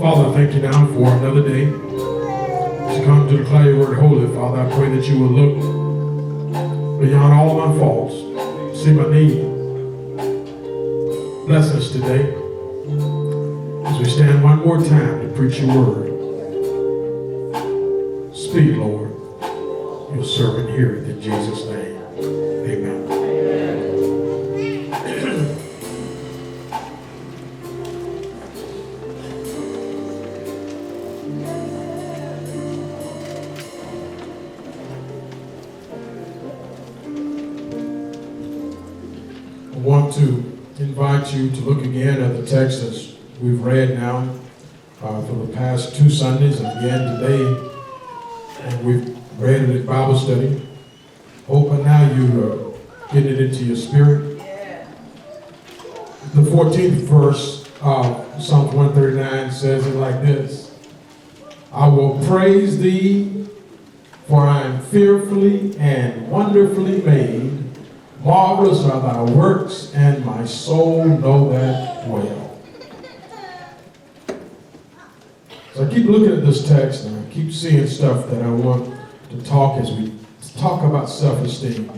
Father, I thank you now for another day. As you come to declare your word holy, Father, I pray that you will look beyond all my faults, see my need. Bless us today as we stand one more time to preach your word. Speak, Lord. Your servant heareth in Jesus' name. Amen. I want to invite you to look again at the text that we've read now for the past 2 Sundays and again today. And we've read it in Bible study. Hoping now you are getting it into your spirit. The 14th verse of Psalm 139 says it like this: I will praise thee, for I am fearfully and wonderfully made. Marvelous are thy works, and my soul know that well. So I keep looking at this text, and I keep seeing stuff that I want to talk as we talk about self-esteem.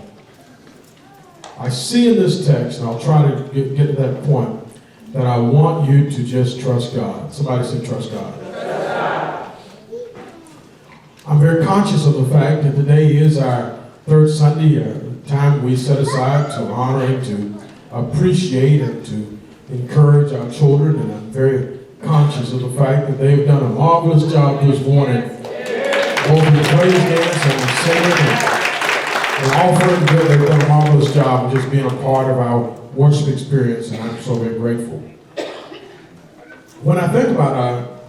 I see in this text, and I'll try to get to that point, that I want you to just trust God. Somebody say trust God. I'm very conscious of the fact that today is our 3rd Sunday, time we set aside to honor and to appreciate and to encourage our children, and I'm very conscious of the fact that they've done a marvelous job this morning, both in the praise dance and the singing and offering. They've done a marvelous job of just being a part of our worship experience, and I'm so very grateful. When I think about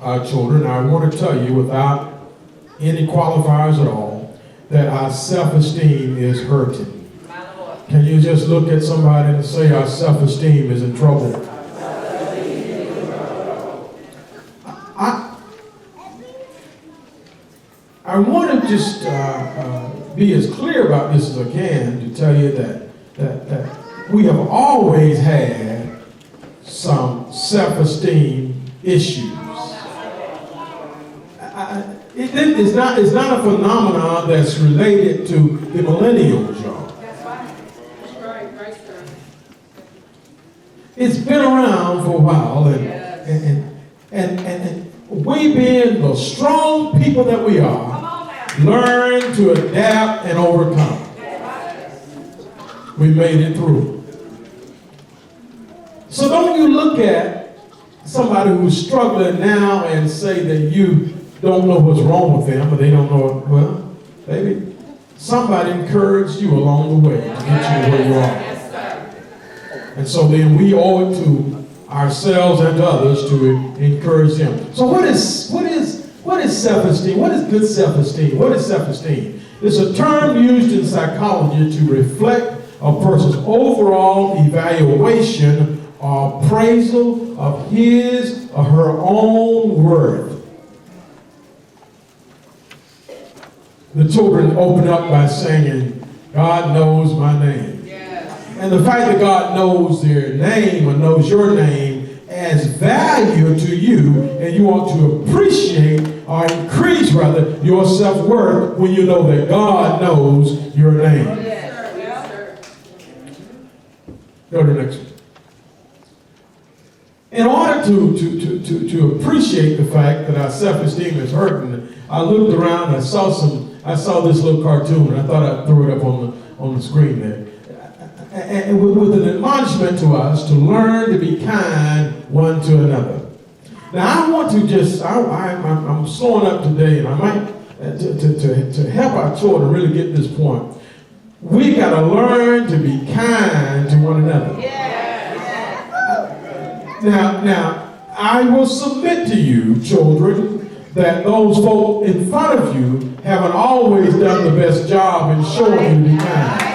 our children, I want to tell you without any qualifiers at all that our self-esteem is hurting. Can you just look at somebody and say our self-esteem is in trouble? I want to just be as clear about this as I can to tell you that we have always had some self-esteem issues. It's not a phenomenon that's related to the millennials, y'all. It's been around for a while, and we being the strong people that we are, learn to adapt and overcome. We made it through. So don't you look at somebody who's struggling now and say that you don't know what's wrong with them, or they don't know it. Well, baby, somebody encouraged you along the way to get you where you are. And so then we owe it to ourselves and to others to encourage them. So what is self-esteem? What is good self-esteem? What is self-esteem? It's a term used in psychology to reflect a person's overall evaluation or appraisal of his or her own worth. The children open up by singing, God knows my name. And the fact that God knows their name or knows your name adds value to you, and you want to appreciate or increase, rather, your self-worth when you know that God knows your name. Go to the next one. In order to appreciate the fact that our self-esteem is hurting, I looked around and I saw this little cartoon, and I thought I'd throw it up on the screen there. And with an admonishment to us to learn to be kind one to another. Now I want to I'm slowing up today, and I might to help our children really get this point. We got to learn to be kind to one another. Now I will submit to you, children, that those folk in front of you haven't always done the best job in showing you to be kind.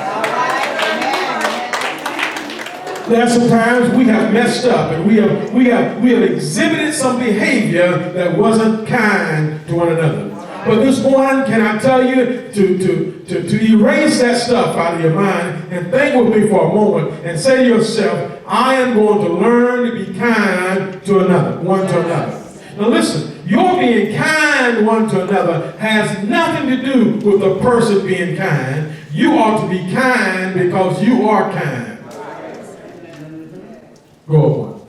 There are some times we have messed up, and we have exhibited some behavior that wasn't kind to one another. But this morning, can I tell you to erase that stuff out of your mind and think with me for a moment and say to yourself, I am going to learn to be kind to another, one to another. Now listen, your being kind one to another has nothing to do with the person being kind. You ought to be kind because you are kind. Go on.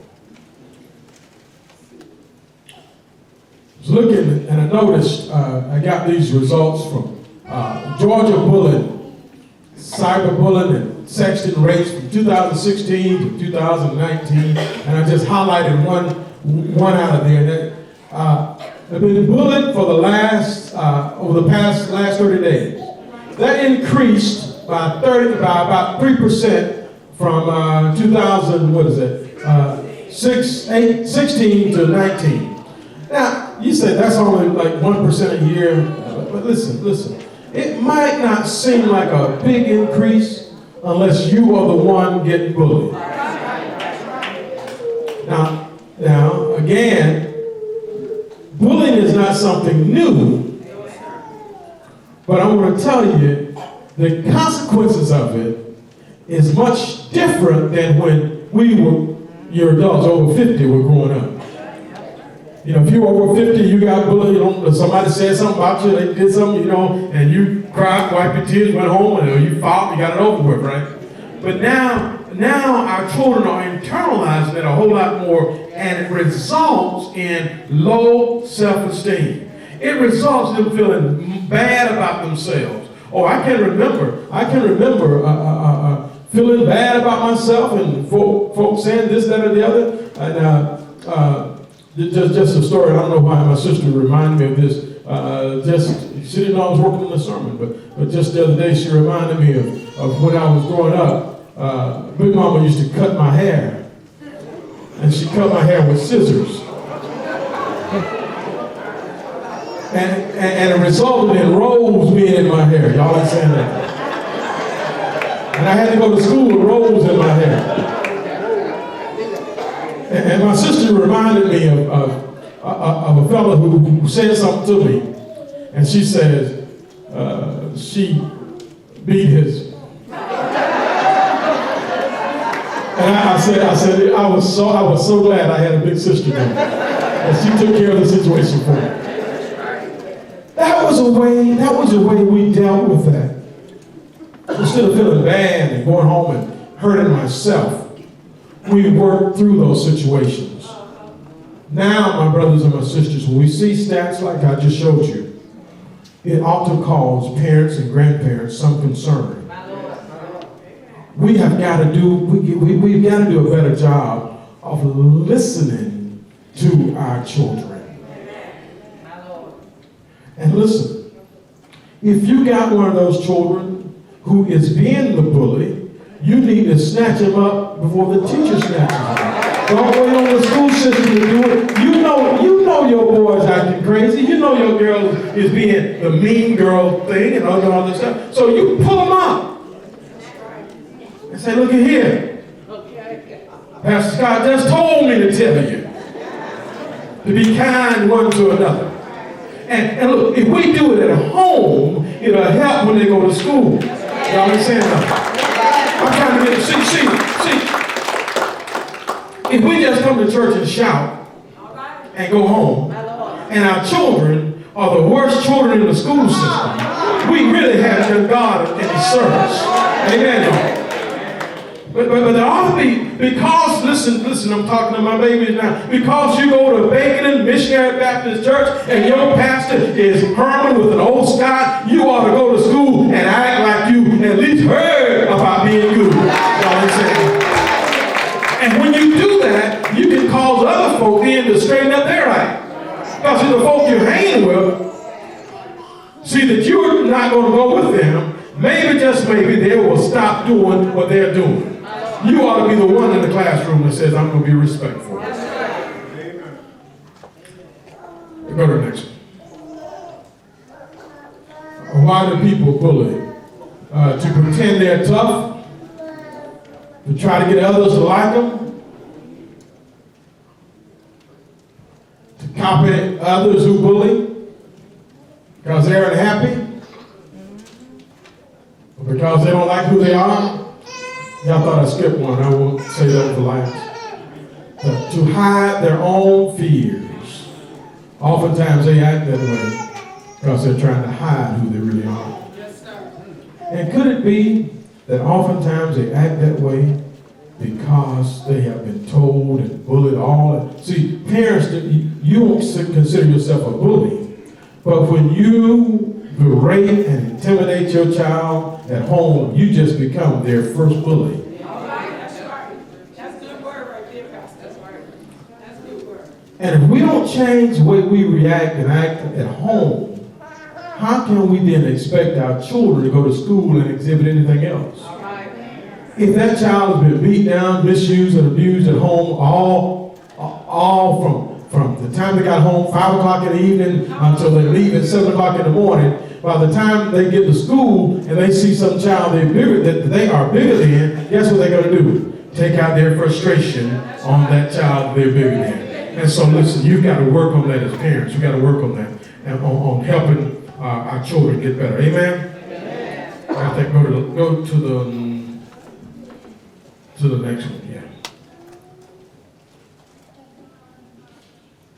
I was looking and I noticed I got these results from Georgia bullying, cyberbullying, and sexting rates from 2016 to 2019, and I just highlighted one out of there. I've been bullied for the last over the past 30 days. That increased by about 3% from 16 to 19. Now you say that's only like 1% a year, but listen. It might not seem like a big increase unless you are the one getting bullied. Now, again, bullying is not something new, but I want to tell you the consequences of it is much different than when your adults over 50 were growing up. You know, if you were over 50, you got bullied, somebody said something about you, they did something, and you cried, wiped your tears, went home, and you fought, you got it over with, right? But now our children are internalizing it a whole lot more, and it results in low self-esteem. It results in them feeling bad about themselves. Oh, I can remember feeling bad about myself, and folks saying this, that, or the other, and just a story. I don't know why my sister reminded me of this. She didn't know I was working on the sermon, but just the other day she reminded me of when I was growing up. Big Mama used to cut my hair, and she cut my hair with scissors, and it resulted in rolls being in my hair. Y'all understand that? And I had to go to school with rolls in my hair. And my sister reminded me of a fellow who said something to me, and she says she beat his. And I said I was so glad I had a big sister there, and she took care of the situation for me. That was a way we dealt with that. Instead of feeling bad and going home and hurting myself, we work through those situations. Now, my brothers and my sisters, when we see stats like I just showed you, it ought to cause parents and grandparents some concern. We've got to do a better job of listening to our children. And listen, if you got one of those children who is being the bully, you need to snatch him up before the teacher snatches him up. Don't wait on the school system to do it. You know your boy's acting crazy. You know your girl is being the mean girl thing and all that stuff. So you pull him up and say, look at here. Pastor Scott just told me to tell you to be kind one to another. And look, if we do it at home, it'll help when they go to school. Y'all understand that? I'm trying to get see. If we just come to church and shout and go home, and our children are the worst children in the school system, we really have done God any service. Amen. But there ought to be, because, listen, I'm talking to my babies now, because you go to Bacon Missionary Baptist Church and your pastor is Herman with an old Scott, you ought to go to school and act like you at least heard about being good. Y'all understand? And when you do that, you can cause other folk then to straighten up their act. Because the folk you're hanging with see that you're not going to go with them, maybe, just maybe, they will stop doing what they're doing. You ought to be the one in the classroom that says, I'm going to be respectful. Amen. Go to the next one. Why do people bully? To pretend they're tough, to try to get others to like them, to copy others who bully because they're unhappy, or because they don't like who they are. Y'all thought I skipped one. I won't say that for last. To hide their own fears Oftentimes they act that way because they're trying to hide who they really are. And could it be that oftentimes they act that way because they have been told and bullied all? See, parents, you won't consider yourself a bully, but when you berate and intimidate your child at home, you just become their first bully. And if we don't change the way we react and act at home, how can we then expect our children to go to school and exhibit anything else? If that child has been beat down, misused, and abused at home all from the time they got home, 5 o'clock in the evening, until they leave at 7 o'clock in the morning, by the time they get to school and they see some child that they are bigger than, guess what they're going to do? Take out their frustration on that child they're bigger than. And so listen, you've got to work on that as parents. You've got to work on that and on helping our children get better. Amen? I think go to the next one. Yeah.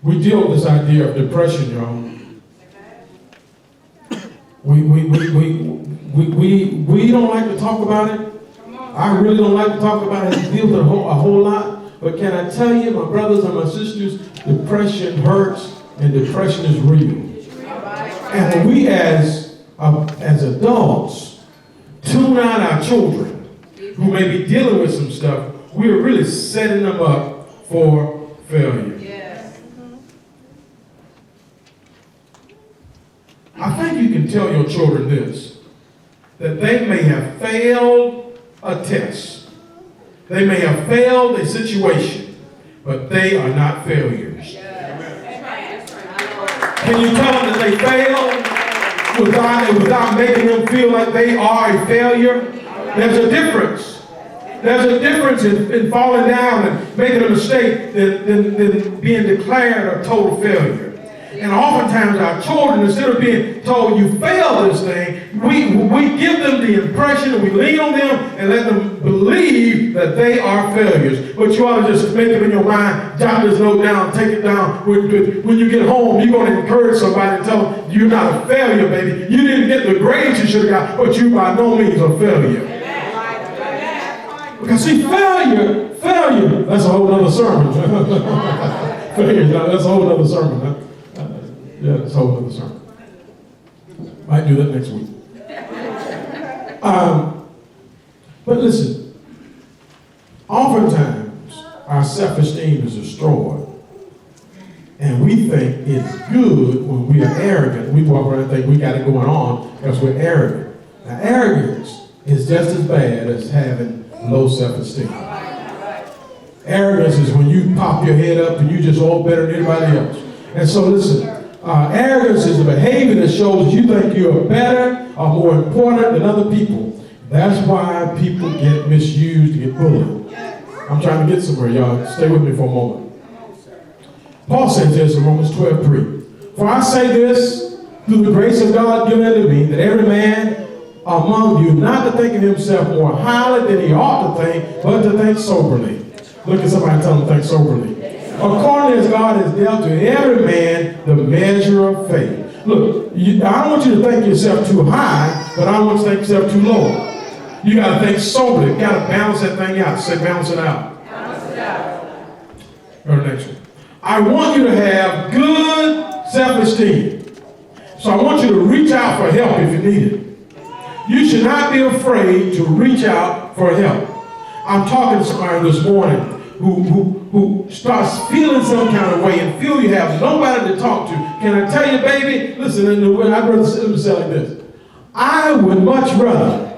We deal with this idea of depression, y'all. We don't like to talk about it. I really don't like to talk about it. It deals with a whole lot. But can I tell you, my brothers and my sisters, depression hurts and depression is real. And when we as adults tune out our children who may be dealing with some stuff, we are really setting them up for failure. Yes. I think you can tell your children this, that they may have failed a test. They may have failed a situation, but they are not failures. Can you tell them that they failed without making them feel like they are a failure? There's a difference. There's a difference in falling down and making a mistake than being declared a total failure. And oftentimes our children, instead of being told you failed this thing, we give them the impression and we lean on them and let them believe that they are failures. But you ought to just make it in your mind, jot this note down, take it down. When you get home, you're going to encourage somebody and tell them you're not a failure, baby. You didn't get the grades you should have got, but you by no means a failure. Because see, failure, that's a whole other sermon. Failure, that's a whole other sermon. Huh? Yeah, that's a whole other sermon. Might do that next week. But listen, oftentimes our self-esteem is destroyed. And we think it's good when we are arrogant. We walk around and think we got it going on because we're arrogant. Now, arrogance is just as bad as having low self-esteem. Arrogance is when you pop your head up and you just all better than anybody else. And so listen, arrogance is a behavior that shows you think you're better or more important than other people. That's why people get misused and get bullied. I'm trying to get somewhere, y'all. Stay with me for a moment. Paul says this in Romans 12:3. For I say this through the grace of God given unto me, that every man among you not to think of himself more highly than he ought to think, but to think soberly. Look at somebody and tell them to think soberly. According as God has dealt to every man the measure of faith. Look, I don't want you to think yourself too high, but I don't want you to think yourself too low. You got to think soberly. You got to balance that thing out. Say, balance it out. Balance it out. Go to the next one. I want you to have good self-esteem. So I want you to reach out for help if you need it. You should not be afraid to reach out for help. I'm talking to somebody this morning who starts feeling some kind of way and feel you have nobody to talk to. Can I tell you, baby? Listen, I'd rather say like this. I would much rather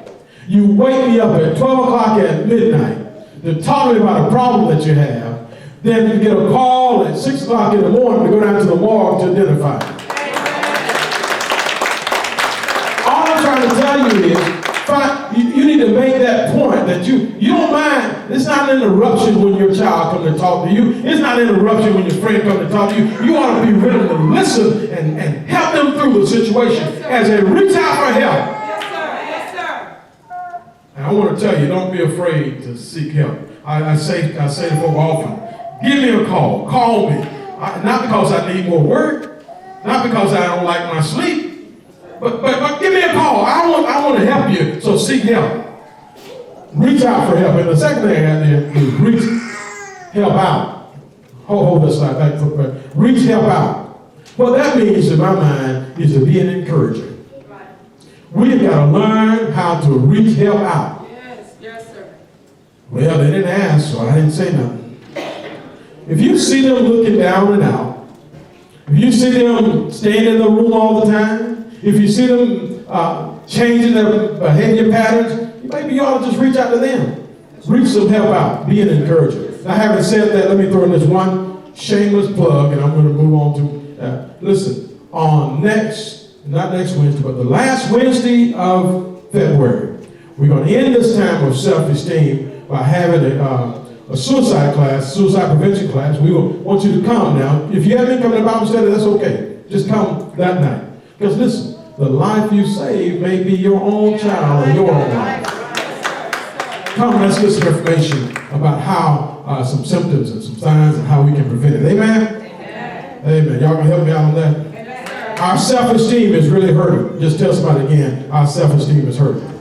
you wake me up at 12 o'clock at midnight to talk to me about a problem that you have than to get a call at 6 o'clock in the morning to go down to the morgue to identify it. All I'm trying to tell you is, you need to make that point that you don't mind. It's not an interruption when your child comes to talk to you. It's not an interruption when your friend comes to talk to you. You ought to be willing to listen and help them through the situation as they reach out for help. Yes, sir. Yes, sir. And I want to tell you, don't be afraid to seek help. I say to folk often, give me a call. Call me. Not because I need more work, Not because I don't like my sleep, but give me a call. I want to help you, so seek help. Reach out for help. And the second thing I got there is reach help out. Hold this slide back for reach help out. What that means in my mind is to be an encourager. We've got to learn how to reach help out. Yes, sir. Well, they didn't ask, so I didn't say nothing. If you see them looking down and out, if you see them staying in the room all the time, if you see them changing their behavior patterns, maybe you ought to just reach out to them. Reach some help out. Be an encourager. Now, having said that, let me throw in this one shameless plug, and I'm going to move on to, listen, on not next Wednesday, but the last Wednesday of February, we're going to end this time of self-esteem by having a suicide class, suicide prevention class. We want you to come now. If you haven't come to Bible study, that's okay. Just come that night. Because listen, the life you save may be your own child or your own life. Come, let's get some information about how some symptoms and some signs and how we can prevent it. Amen? Amen. Y'all gonna help me out on that? Our self-esteem is really hurting. Just tell somebody again, our self-esteem is hurting.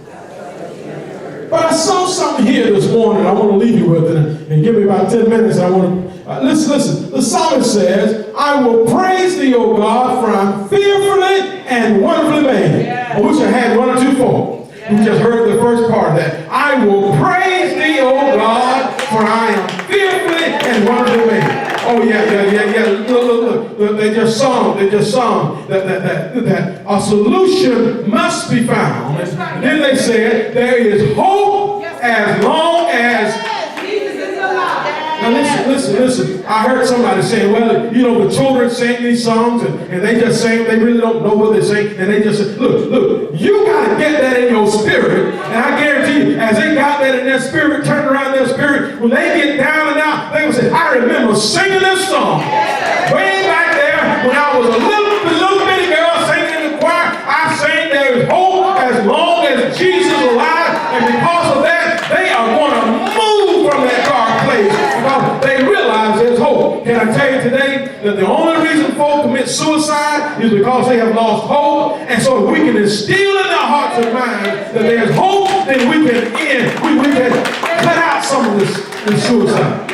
But I saw something here this morning I want to leave you with it, and give me about 10 minutes. I want to, listen. The psalmist says, I will praise thee, O God, for I'm fearfully and wonderfully made. I wish I had one or two folk who just heard the first part of that. I will praise thee, O God, for I am fearfully and wonderfully made. Oh, yeah. Look. They just sung that a solution must be found. And then they said, there is hope as long as Jesus is alive. Now listen. I heard somebody saying, well, the children sing these songs and they just sing, they really don't know what they sing, and they just say, look, you got to get that in your spirit. And I guarantee you, as they got that in their spirit, turned around their spirit, when they get down and out, they will say, I remember singing this song way back there when I was a little bitty girl singing in the choir. I sang there is hope as long as Jesus is alive, and because of that, they are going to move from that dark place because they realize there's hope. Can I tell you today that the only reason folks commit suicide is because they have lost hope, and so if we can instill in their hearts and minds that there's hope, then we can cut out some of this suicide.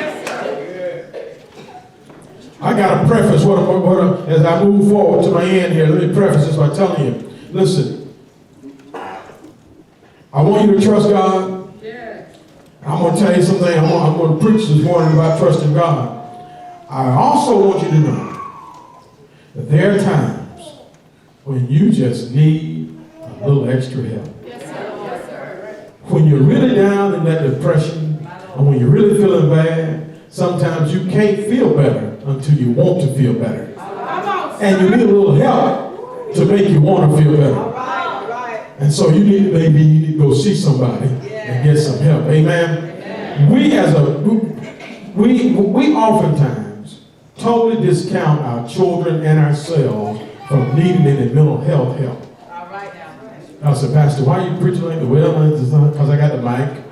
I got to preface as I move forward to my end here. Let me preface this by telling you, listen, I want you to trust God. I'm going to tell you something. I'm going to preach this morning about trusting God. I also want you to know that there are times when you just need a little extra help. Yes, sir. When you're really down in that depression, and when you're really feeling bad, sometimes you can't feel better until you want to feel better. And you need a little help to make you want to feel better. And so you need to go see somebody and get some help. Amen. We oftentimes totally discount our children and ourselves from needing any mental health help. I said, Pastor, why are you preaching like the well? Because I got the mic.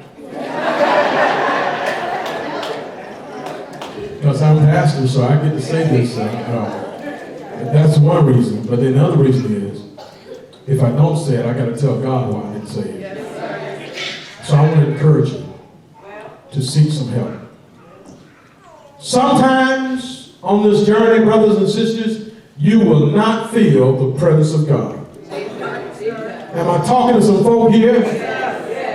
Because I'm pastor, so I get to say this. That's one reason. But then the other reason is, if I don't say it, I got to tell God why I didn't say it. So I want to encourage you to seek some help. Sometimes on this journey, brothers and sisters, you will not feel the presence of God. Am I talking to some folk here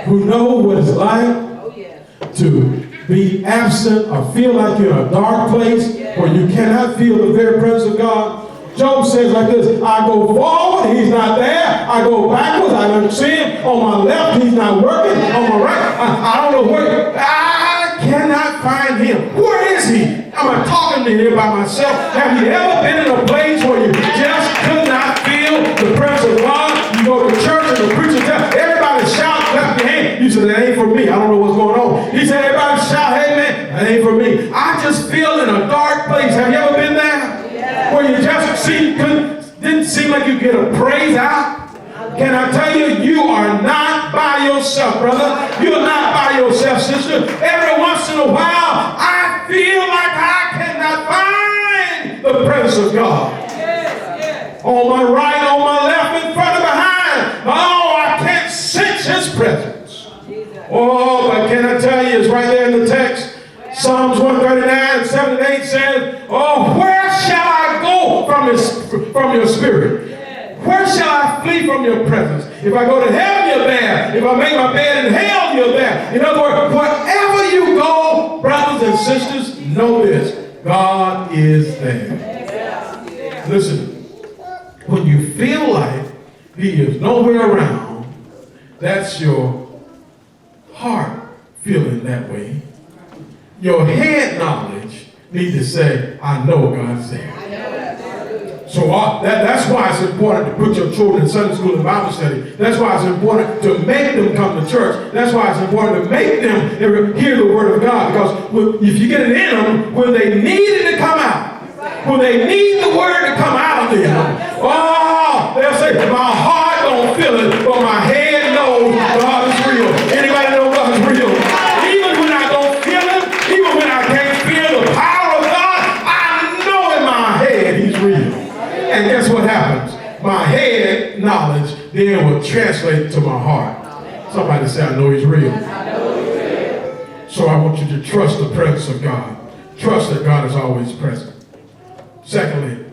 who know what it's like to be absent or feel like you're in a dark place where you cannot feel the very presence of God? Job says like this, I go forward, he's not there. I go backwards, I don't see him. On my left, he's not working. On my right, I don't know where. I cannot find him. Where is he? I'm talking to him by myself. Have you ever been in a place where you just could not feel the presence of God? You go to church and the preacher tells everybody shout, clap your hand. You say, that ain't for me. I don't know what's going on. He said, everybody shout, hey man, that ain't for me. I just feel in a dark place. Have you ever been there? Where you just didn't seem like you get a praise out? Can I tell you, you are not by yourself, brother. You're not by yourself, sister. Every once in a while, I feel like I cannot find the presence of God. on my right, on my left, in front and behind. Oh, I can't sense his presence. Oh, but can I tell you, it's right there in the text. Psalms 139, 7 and 8 says, oh, where shall I go from your spirit? Where shall I flee from your presence? If I go to heaven, you're there. If I make my bed in hell, you're there. In other words, wherever you go, brothers and sisters, know this. God is there. Listen, when you feel like he is nowhere around, that's your heart feeling that way. Your head knowledge needs to say, I know God's there. So that's why it's important to put your children in Sunday school and Bible study. That's why it's important to make them come to church. That's why it's important to make them hear the word of God. Because if you get it in them, when they need it to come out, when they need the word to come out of them, oh, they'll say, my heart don't feel it, but my head knows God is real. Anybody know God is real? Even when I don't feel it, even when I can't feel the power of God, I know in my head he's real. And guess what happens? My head knowledge then will translate to my heart. Somebody say, I know he's real. So I want you to trust the presence of God. Trust that God is always present. Secondly,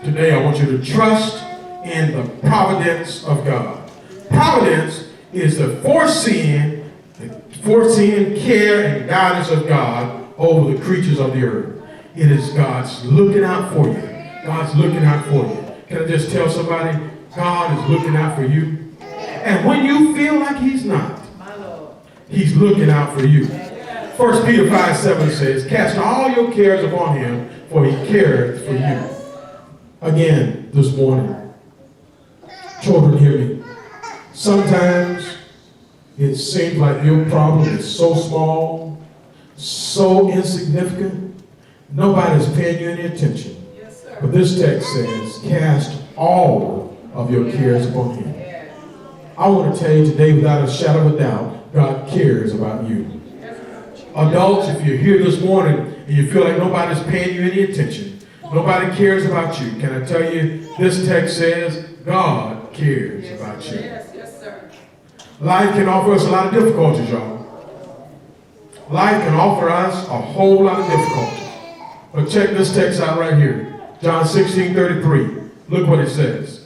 today I want you to trust in the providence of God. Providence is the foreseeing care and guidance of God over the creatures of the earth. It is God's looking out for you. God's looking out for you. Can I just tell somebody, God is looking out for you? And when you feel like he's not, he's looking out for you. 1 Peter 5:7 says, cast all your cares upon him, for he cares for you. Again, this morning, children, hear me. Sometimes it seems like your problem is so small, so insignificant, nobody's paying you any attention. But this text says, cast all of your cares upon him. I want to tell you today, without a shadow of a doubt, God cares about you. Adults, if you're here this morning and you feel like nobody's paying you any attention, nobody cares about you, can I tell you, this text says, God cares about you. Yes, sir. Life can offer us a lot of difficulties, y'all. Life can offer us a whole lot of difficulties. But check this text out right here. John 16:33. Look what it says.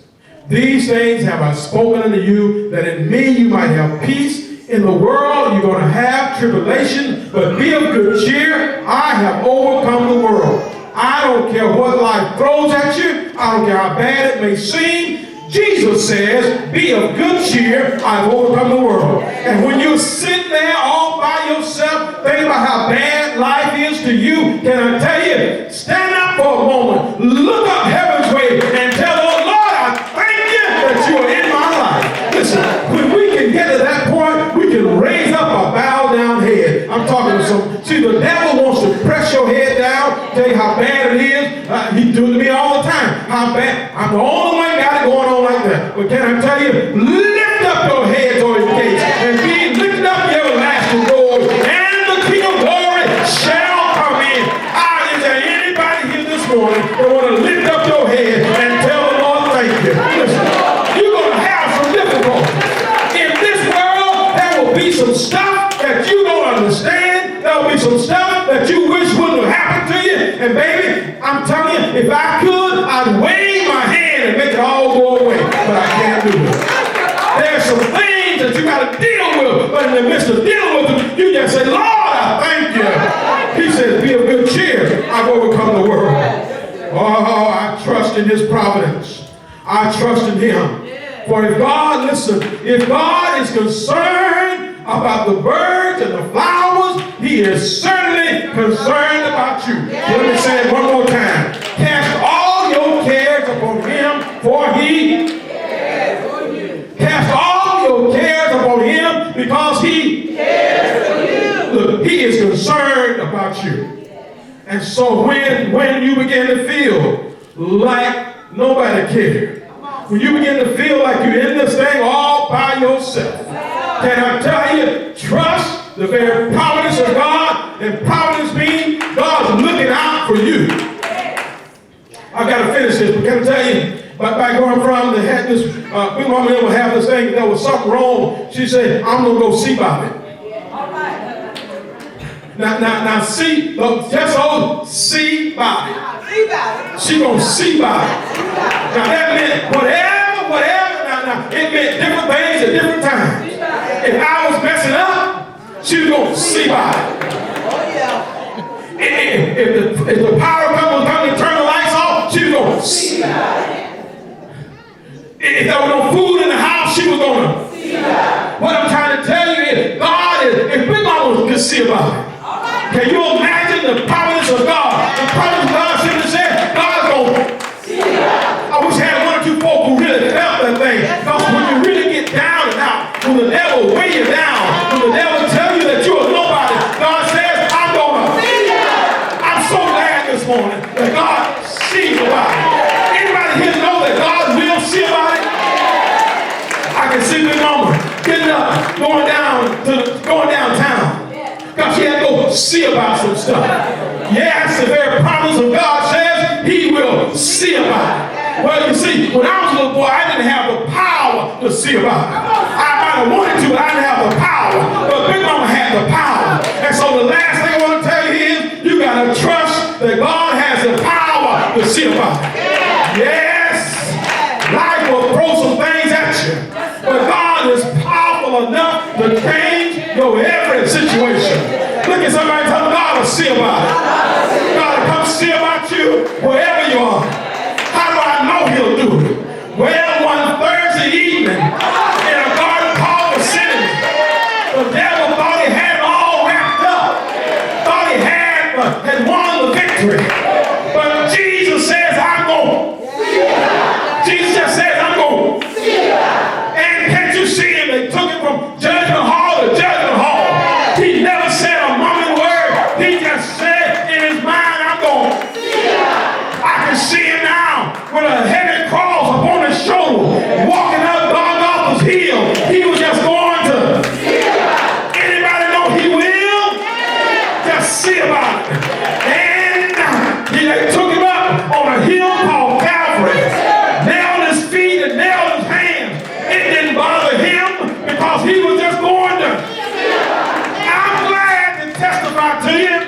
These things have I spoken unto you, that in me you might have peace. In the world you're going to have tribulation, but be of good cheer. I have overcome the world. I don't care what life throws at you. I don't care how bad it may seem. Jesus says, be of good cheer. I've overcome the world. And when you're sitting there all by yourself, thinking about how bad life is to you, can I tell you, stand up for a moment, look up heaven's way, and tell the Lord, I thank you that you are in my life. Listen, when we can get to that point, we can raise up a bowed down head. I'm talking to some, see, the devil wants to press your head down, tell you how bad it is. He do it to me all the time. How bad. I'm the only one got it going on like that. But can I tell you, lift up your head towards the gates and be lifted up your everlasting doors, and the King of glory shall come in. Is there anybody here this morning that want to lift up your head and tell the Lord thank you? Listen, you're going to have some difficulty. In this world, there will be some stuff that you don't understand. There will be some stuff that you wish wouldn't have happened to you. And baby, I'm telling you, if I could, I'd wave my hand and make it all go away. But I can't do it. There's some things that you got to deal with. But in the midst of dealing with them, you just say, Lord, I thank you. He says, be of good cheer. I've overcome the world. Oh, I trust in his providence. I trust in him. For if God, listen, if God is concerned about the birds and the flowers, he is certainly concerned about you. Let me say it one more time. Cast all your cares upon him, for he cares for you. Cast all your cares upon him, because he cares for you. Look, he is concerned about you. And so when you begin to feel like nobody cares, when you begin to feel like you're in this thing all by yourself, can I tell you, trust the very providence of God, and providence means God's looking out for you. I've got to finish this, but can I tell you, But by going from they had this, big mama would have this thing, there was something wrong. She said, I'm gonna go see about it. Now, see, just hold, see about it. She gonna see about it. Now that meant whatever. Now, it meant different things at different times. If I was messing up, she was gonna see about it. If the power company was coming to turn the lights off, she was gonna see about it. If there was no food in the house, she was gonna see about it. What I'm trying to tell you is, God is, if Big Mama could see about it. Can you imagine the providence of God? The providence of God should have said, God's gonna see it. I wish I had one or two folk who really felt that thing. Because when you really get down and out, when the devil weigh you down, when the devil tell you that you're nobody, God says, I'm gonna see it. I'm so glad this morning that God sees about it. Anybody here know that God will see about it? I can see Big Mama getting up, going downtown. Because she had to go see about some stuff. Yes, the very promise of God says he will see about it. Well, you see, when I was a little boy, I didn't have the power to see about it. I might have wanted to, but I didn't have the power. But Big Mama had the power. And so the last thing I want to tell you is, you got to trust that God has the power to see about it. Yes, life will throw some things at you. But God is powerful enough to change your every situation. Look at somebody and tell them, God will see about it. God will come see about you wherever you are. How do I know he'll do it? Well, one Thursday evening in a garden called Gethsemane, the devil thought he had it all wrapped up. Thought he had won the victory. But Jesus says, I'm going. Jesus just says, I'm going. And can't you see him? They took him from judgment hall to judgment hall. He never said a mumbling word. He just said in his mind, I'm going. I can see him now with a heavy cross upon his shoulder, walking up Golgotha's hill. He was just going to. Anybody know he will? Just see about it. And they took him up on a hill called Calvary. Nailed his feet and nailed his hands. It didn't bother him because he was just going to. I'm glad to testify to you.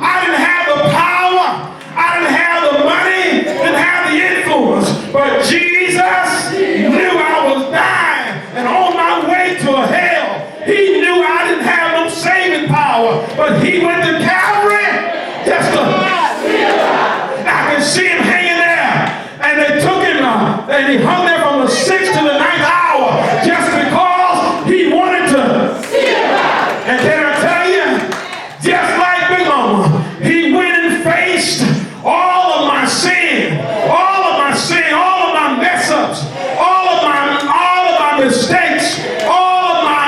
I didn't have the power. I didn't have the money. Didn't have the influence. But Jesus knew I was dying and on my way to a hell. He knew I didn't have no saving power. But he went to Calvary just to. I can see him hanging there. And they took him and he hung there from the 6th to the 9th hour just because he wanted to. And can I tell you, just like Big Mama, he went and faced all of my sin, all of my mess-ups, all of my mistakes, all of my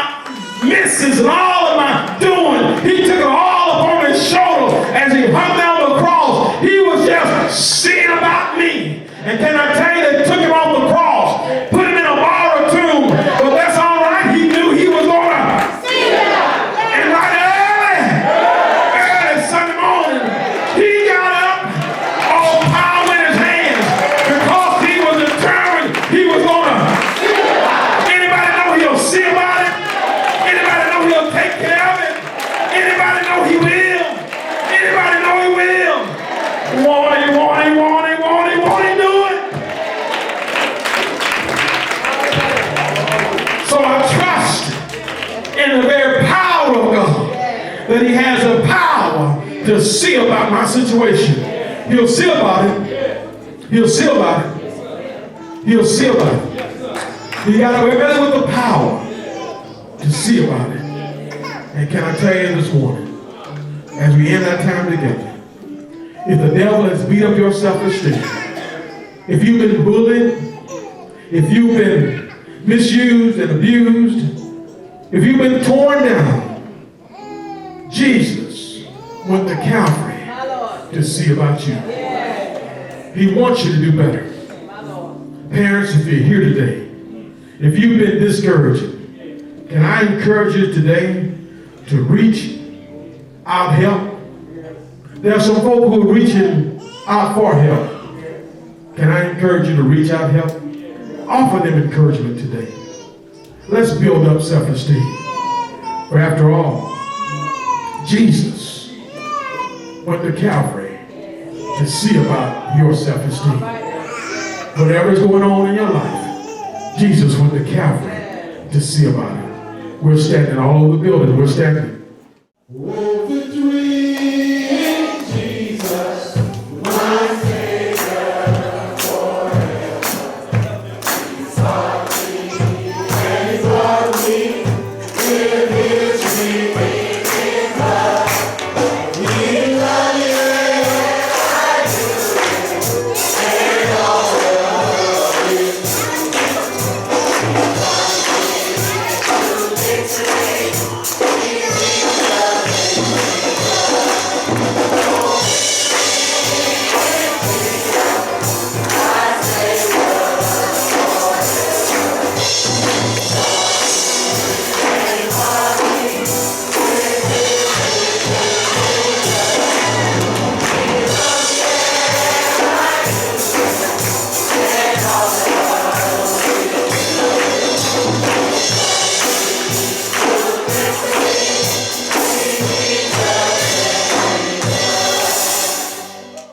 misses, and all of my doing. He took it all upon his shoulder as he hung down the cross. He was just seeing about me. And can I tell you, they took him off the cross, put him in a borrowed tomb, but that's all right. He knew he was going to. And right early Sunday morning, he got up, all power in his hands, because he was determined he was going to. Anybody know he'll see about it? Anybody know he'll take care of it? Anybody know he will? Anybody know he will? Won't he do it? So I trust in the very power of God that he has the power to see about my situation. He'll see about it. He'll see about it. He'll see about it. He got away with the power to see about it. And can I tell you this morning, as we end that time together, if the devil has beat up your self-esteem, if you've been bullied, if you've been misused and abused, if you've been torn down, Jesus went to Calvary to see about you. He wants you to do better. Parents, if you're here today, if you've been discouraged, can I encourage you today to reach out help? There are some folk who are reaching out for help. Can I encourage you to reach out and help? Offer them encouragement today. Let's build up self-esteem. For after all, Jesus went to Calvary to see about your self-esteem. Whatever's going on in your life, Jesus went to Calvary to see about it. We're standing all over the building. We're standing.